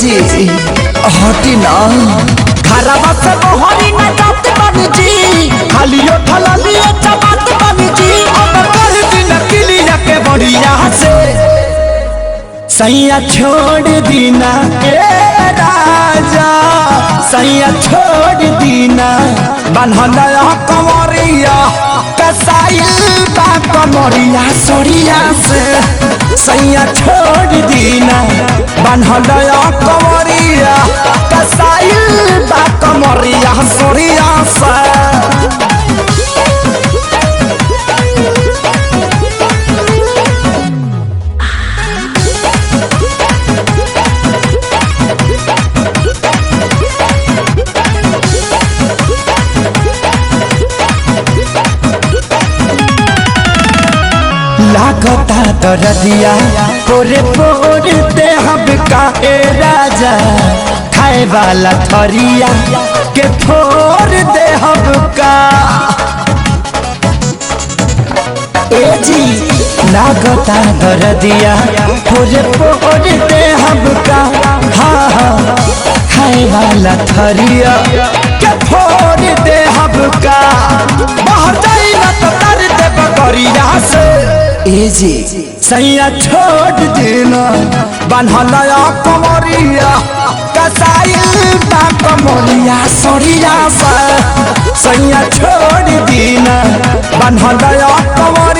जी हटी ना घरवा से मोहरी न जात बनी जी खालियो थलियो चबात बनी जी अब कर दिन किलिया के बढ़िया से सैया छोड़ दीना के राजा सैया छोड़ दीना बनहल कमरिया कसाइल बा कमरिया सरिया से सैया छोड़ दीना बनहल कमरिया कसाइल बा कमरिया सरिया से लागता दरदिया पोरे पोरते हम काहे राजा खाए वाला थरिया के फोड़ दे हम का ए जी लागता दरदिया पोरे पोरते हम का हाँ हाँ खाए वाला थरिया के फोड़ दे हम का बाहर जाई ना तो तर दे बकरिया से ए जी सैया छोड़ देना बनहल कमरिया कसाइल बा कमरिया सरिया से सैया छोड़ देना बनहल कमरिया